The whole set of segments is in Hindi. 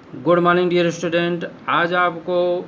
Good morning dear student. आज आपको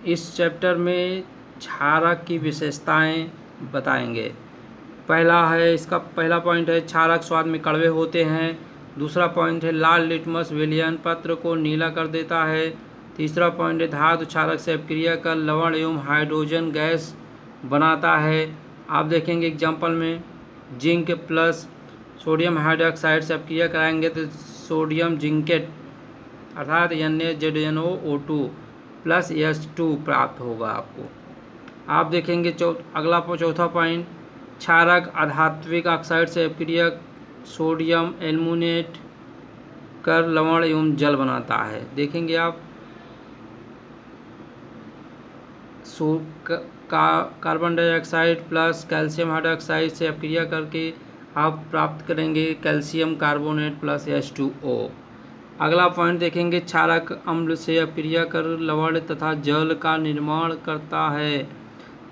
इस चैप्टर में क्षारक की विशेषताएं बताएंगे। इसका पहला पॉइंट है क्षारक स्वाद में कड़वे होते हैं। दूसरा पॉइंट है लाल लिटमस विलयन पत्र को नीला कर देता है। तीसरा पॉइंट है धातु क्षारक से अपक्रिया कर लवण एवं हाइड्रोजन गैस बनाता है। आप देखेंगे एग्जाम्पल में जिंक प्लस सोडियम हाइड्रोक्साइड से अपक्रिया कराएंगे तो सोडियम जिंकेट अर्थात NaZnO2 प्लस H2 प्राप्त होगा आपको। आप देखेंगे चौथा पॉइंट क्षारक अधात्विक ऑक्साइड से अपक्रिया सोडियम एल्यूमिनेट कर लवण एवं जल बनाता है। देखेंगे आप carbon dioxide plus calcium hydroxide से अपक्रिया करके आप प्राप्त करेंगे कैल्शियम कार्बोनेट प्लस H2O। अगला पॉइंट देखेंगे क्षारक अम्ल से अपक्रिया कर लवण तथा जल का निर्माण करता है।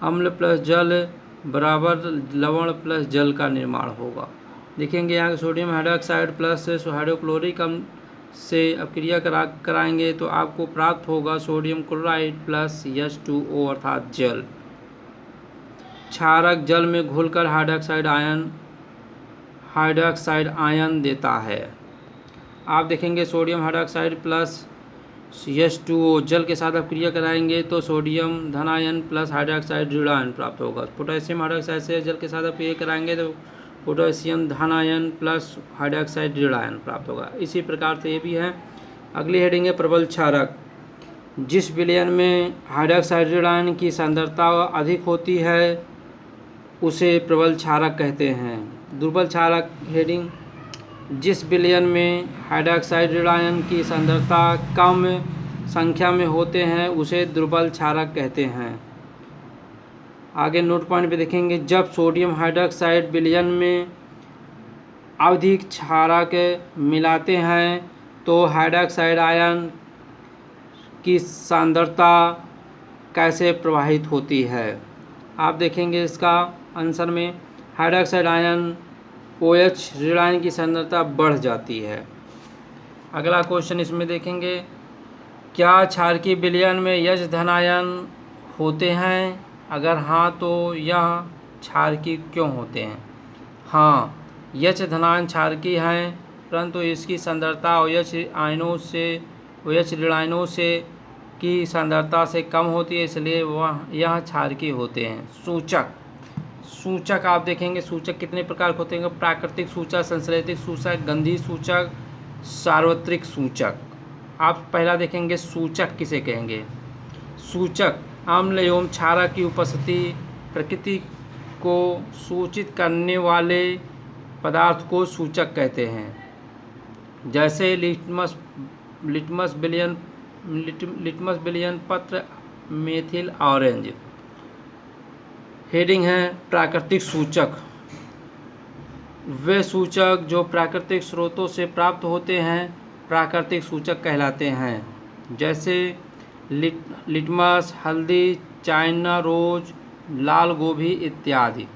अम्ल प्लस जल बराबर लवण प्लस जल का निर्माण होगा। देखेंगे यहाँ सोडियम हाइड्रोक्साइड प्लस हाइड्रोक्लोरिक अम्ल से अपक्रिया कराएंगे तो आपको प्राप्त होगा सोडियम क्लोराइड प्लस H2O अर्थात जल। क्षारक जल में घुलकर हाइड्रोक्साइड आयन देता है। आप देखेंगे सोडियम हाइड्रोक्साइड प्लस H2O जल के साथ अपक्रिया कराएंगे तो सोडियम धनायन प्लस हाइड्रोक्साइड ऋण आयन प्राप्त होगा। पोटेशियम हाइड्रोक्साइड से जल के साथ अपक्रिया कराएंगे तो पोटेशियम धनायन प्लस हाइड्रोक्साइड ऋण आयन प्राप्त होगा। इसी प्रकार से ये भी है। अगली हेडिंग है प्रबल क्षारक। जिस विलयन में हाइड्रोक्साइड ऋण आयन की सांद्रता अधिक होती है उसे प्रबल क्षारक कहते हैं। दुर्बल क्षारक हेडिंग जिस विलयन में हाइड्रोक्साइड ऋण आयन की सांद्रता कम संख्या में होते हैं उसे दुर्बल क्षारक कहते हैं। आगे नोट पॉइंट पे देखेंगे जब सोडियम हाइड्रोक्साइड विलयन में आवधिक क्षारक मिलाते हैं तो हाइड्रोक्साइड आयन की सांद्रता कैसे प्रभावित होती है। आप देखेंगे इसका आंसर में हाइड्रोक्साइड आयन OH ऋण आयन की सांद्रता बढ़ जाती है। अगला क्वेश्चन इसमें देखेंगे क्या क्षारकीय विलयन में H धनायन होते हैं? अगर हाँ तो यह क्षारकीय क्यों होते हैं? हाँ, H धनायन क्षारकीय हैं परंतु इसकी सांद्रता OH ऋण आयनों से की सांद्रता से कम होती है, इसलिए यह क्षारकीय होते हैं। सूचक आप देखेंगे सूचक कितने प्रकार के होते हैं? प्राकृतिक सूचक, संश्लेषित सूचक, गंधी सूचक, सार्वत्रिक सूचक। आप पहला देखेंगे सूचक किसे कहेंगे। सूचक अम्ल एवं क्षारक की उपस्थिति प्रकृति को सूचित करने वाले पदार्थ को सूचक कहते हैं। जैसे लिटमस विलयन पत्र, मेथिल ऑरेंज। हेडिंग है प्राकृतिक सूचक। वे सूचक जो प्राकृतिक स्रोतों से प्राप्त होते हैं प्राकृतिक सूचक कहलाते हैं। जैसे लिटमस, हल्दी, चाइना रोज, लाल गोभी इत्यादि।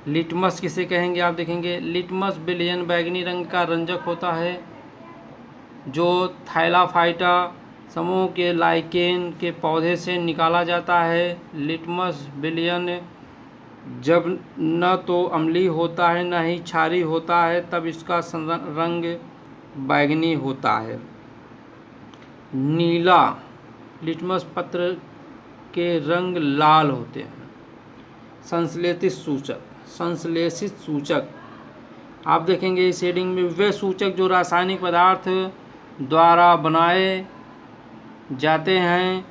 लिटमस किसे कहेंगे? आप देखेंगे लिटमस विलयन बैंगनी रंग का रंजक होता है जो थैलाफाइटा समूह के लाइकेन के पौधे से निकाला जाता है। लिटमस विलयन जब न तो अम्लीय होता है न ही क्षारीय होता है तब इसका रंग बैंगनी होता है। नीला लिटमस पत्र के रंग लाल होते हैं। संश्लेषित सूचक आप देखेंगे इस हेडिंग में वे सूचक जो रासायनिक पदार्थ द्वारा बनाए जाते हैं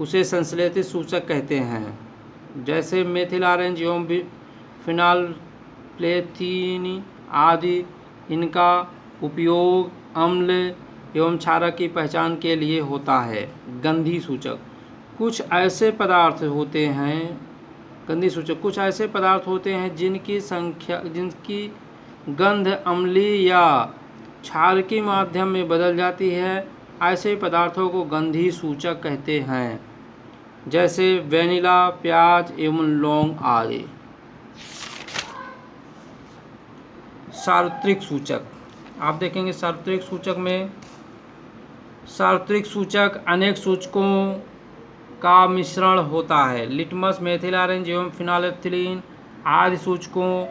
उसे संश्लेषित सूचक कहते हैं। जैसे मेथिल ऑरेंज एवं फिनाल्प्थेनीन आदि। इनका उपयोग अम्ल एवं क्षारक की पहचान के लिए होता है। गंधी सूचक कुछ ऐसे पदार्थ होते हैं जिनकी गंध अम्लीय या क्षारकीय माध्यम में बदल जाती है। ऐसे पदार्थों को गंधी सूचक कहते हैं। जैसे वेनिला, प्याज एवं लौंग आदि। सार्वत्रिक सूचक आप देखेंगे सार्वत्रिक सूचक में सार्वत्रिक सूचक अनेक सूचकों का मिश्रण होता है। लिटमस, मेथिल ऑरेंज एवं फिनोल्फथालीन आदि सूचकों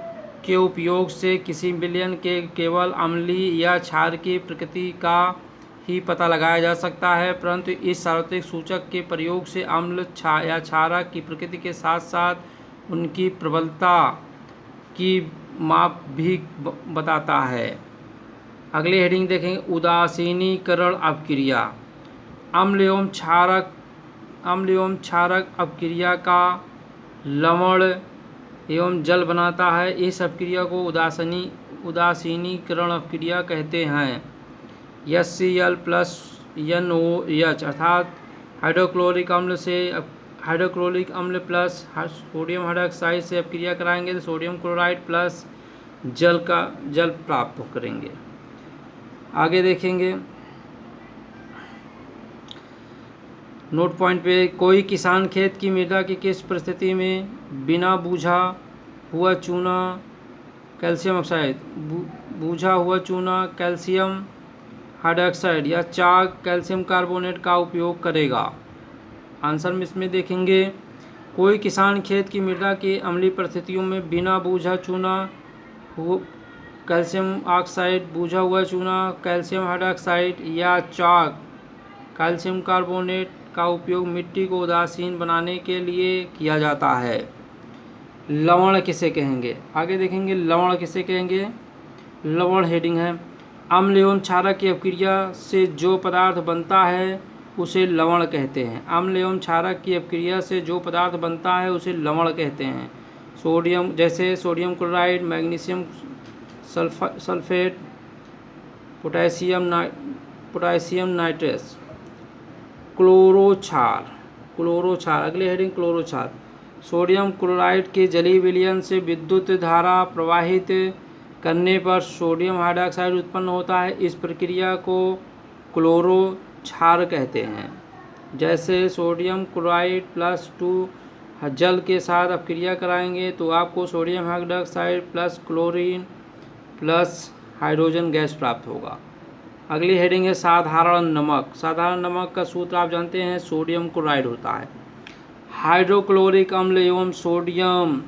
के उपयोग से किसी विलयन के केवल अम्लीय या क्षार की प्रकृति का ही पता लगाया जा सकता है, परंतु इस सार्वत्रिक सूचक के प्रयोग से अम्ल या क्षारक की प्रकृति के साथ साथ उनकी प्रबलता की माप भी बताता है। अगली हेडिंग देखेंगे, उदासीनीकरण अपक्रिया। अम्ल एवं क्षारक अपक्रिया का लवण एवं जल बनाता है। इस अपक्रिया को उदासीनीकरण अपक्रिया कहते हैं। HCl प्लस NOH अर्थात हाइड्रोक्लोरिक अम्ल प्लस सोडियम हाइड्रोक्साइड से अपक्रिया कराएंगे तो सोडियम क्लोराइड प्लस जल प्राप्त करेंगे। आगे देखेंगे नोट पॉइंट पे, कोई किसान खेत की मृदा की किस परिस्थिति में बिना बूझा हुआ चूना कैल्शियम ऑक्साइड बूझा हुआ चूना कैल्शियम हाइड्रोक्साइड या चाक कैल्शियम कार्बोनेट का उपयोग करेगा। आंसर में इसमें देखेंगे, कोई किसान खेत की मृदा की अम्लीय परिस्थितियों में बिना बूझा चूना कैल्शियम ऑक्साइड बूझा हुआ चूना कैल्शियम हाइड्रोक्साइड या चाक कैल्शियम कार्बोनेट का उपयोग मिट्टी को उदासीन बनाने के लिए किया जाता है। लवण किसे कहेंगे? आगे देखेंगे लवण किसे कहेंगे। लवण हेडिंग है, अम्ल एवं क्षारक की अपक्रिया से जो पदार्थ बनता है उसे लवण कहते हैं। अम्ल एवं क्षारक की अपक्रिया से जो पदार्थ बनता है उसे लवण कहते हैं। सोडियम, जैसे sodium chloride, magnesium sulphate, potassium nitrates. क्लोरोक्षार अगले हेडिंग क्लोरोक्षार, सोडियम क्लोराइड के जलीय विलयन से विद्युत धारा प्रवाहित करने पर सोडियम हाइड्रोक्साइड उत्पन्न होता है। इस प्रक्रिया को क्लोरोक्षार कहते हैं। जैसे सोडियम क्लोराइड प्लस 2 जल के साथ अपक्रिया कराएंगे तो आपको sodium hydroxide plus chlorine plus hydrogen gas प्राप्त होगा। अगली हेडिंग है साधारण नमक। साधारण नमक का सूत्र आप जानते हैं, सोडियम क्लोराइड होता है। हाइड्रोक्लोरिक अम्ल एवं सोडियम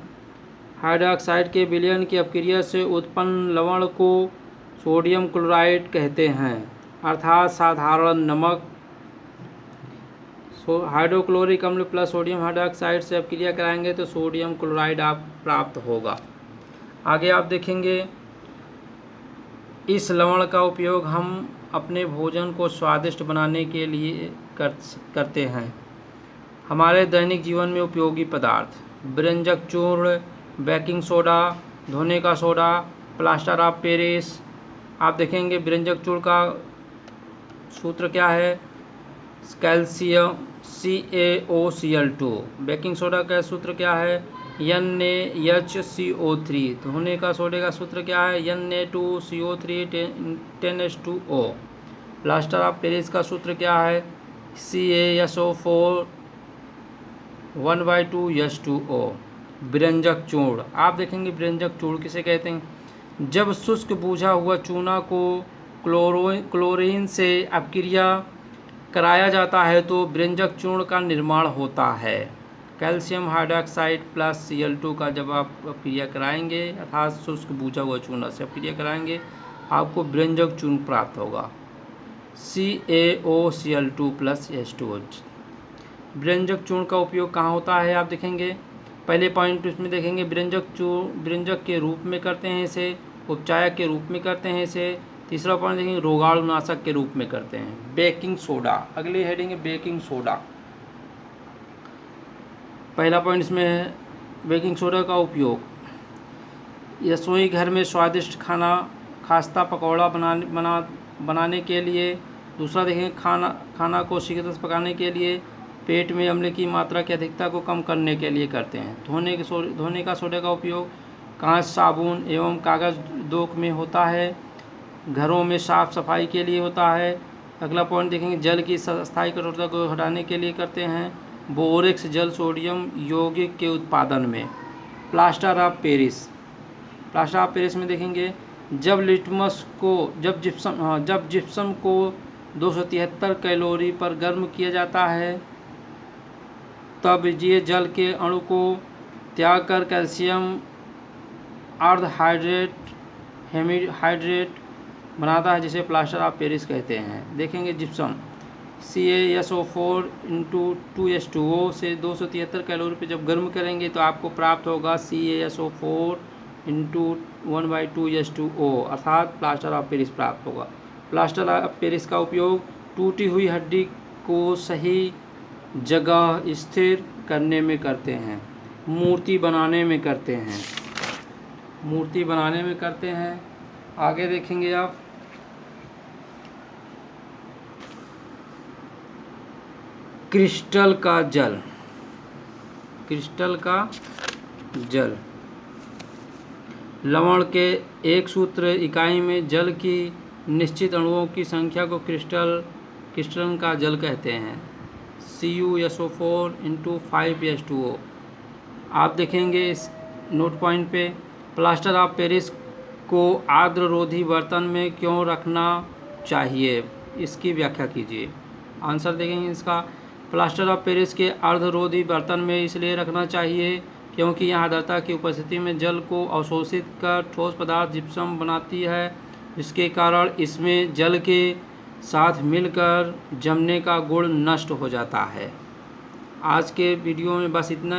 हाइड्रोक्साइड के विलयन की अपक्रिया से उत्पन्न लवण को सोडियम क्लोराइड कहते हैं, अर्थात साधारण नमक। हाइड्रोक्लोरिक अम्ल प्लस सोडियम हाइड्रोक्साइड से अपक्रिया कराएंगे तो सोडियम क्लोराइड आप प्राप्त होगा। आगे आप देखेंगे, इस लवण का उपयोग हम अपने भोजन को स्वादिष्ट बनाने के लिए करते हैं। हमारे दैनिक जीवन में उपयोगी पदार्थ, व्यंजक चूर्ण, बेकिंग सोडा, धोने का सोडा, प्लास्टर ऑफ पेरिस। आप देखेंगे व्यंजक चूर्ण का सूत्र क्या है, कैल्शियम CaOCl2। बेकिंग सोडा का सूत्र क्या है, NaHCO3। धोने का सोडे का सूत्र क्या है, Na2CO3 10H2O। Plaster of Paris का सूत्र क्या है, CaSO4 1/2H2O। व्यंजक चूर्ण आप देखेंगे, व्यंजक चूर्ण किसे कहते हैं, जब शुष्क बूझा हुआ चूना को क्लोरीन से अपक्रिया कराया जाता है तो व्यंजक चूर्ण का निर्माण होता है। कैल्शियम हाइड्रोक्साइड प्लस Cl2 का जब आप अपक्रिया कराएंगे अर्थात शुष्क बूझा हुआ चूना से अपक्रिया कराएंगे आपको व्यंजक चूर्ण प्राप्त होगा, CaOCl2 प्लस H2O। व्यंजक चूर्ण का उपयोग कहाँ होता है आप देखेंगे, पहले पॉइंट इसमें देखेंगे व्यंजक के रूप में करते हैं इसे, उपचायक के रूप में करते हैं इसे। तीसरा पॉइंट देखेंगे रोगाणुनाशक के रूप में करते हैं। बेकिंग सोडा अगली हेडिंग है बेकिंग सोडा। पहला पॉइंट इसमें है बेकिंग सोडा का उपयोग रसोई घर में स्वादिष्ट खास्ता पकौड़ा बनाने के लिए। दूसरा देखेंगे खाना को शीघ्रता से पकाने के लिए। पेट में अम्ल की मात्रा की अधिकता को कम करने के लिए करते हैं। धोने का सोडे का उपयोग कांच, साबुन एवं कागज़ उद्योग में होता है। घरों में साफ सफाई के लिए होता है। अगला पॉइंट देखेंगे जल की स्थायी कठोरता को हटाने के लिए करते हैं। बोरेक्स जल सोडियम यौगिक के उत्पादन में। प्लास्टर ऑफ पेरिस में देखेंगे जब जिप्सम को 273 कैलोरी पर गर्म किया जाता है, तब ये जल के अणु को त्याग कर कैल्शियम अर्धहाइड्रेट हेमीहाइड्रेट बनाता है, जिसे प्लास्टर ऑफ पेरिस कहते हैं। देखेंगे जिप्सम CaSO4 × 2H2O से 273 कैलोरी पे जब गर्म करेंगे तो आपको प्राप्त होगा CaSO4 × 1/2H2O, अर्थात प्लास्टर ऑफ पेरिस प्राप्त होगा। प्लास्टर ऑफ पेरिस का उपयोग टूटी हुई हड्डी को सही जगह स्थिर करने में करते हैं, मूर्ति बनाने में करते हैं। आगे देखेंगे आप क्रिस्टल का जल लवण के एक सूत्र इकाई में जल की निश्चित अणुओं की संख्या को क्रिस्टलन का जल कहते हैं। CuSO4 × 5H2O। आप देखेंगे इस नोट पॉइंट पे, प्लास्टर ऑफ पेरिस को आर्द्ररोधी बर्तन में क्यों रखना चाहिए, इसकी व्याख्या कीजिए। आंसर देखेंगे इसका, प्लास्टर ऑफ पेरिस के अर्धरोधी बर्तन में इसलिए रखना चाहिए क्योंकि यहाँ आर्द्रता की उपस्थिति में जल को अवशोषित कर ठोस पदार्थ जिप्सम बनाती है, जिसके कारण इसमें जल के साथ मिलकर जमने का गुण नष्ट हो जाता है। आज के वीडियो में बस इतना।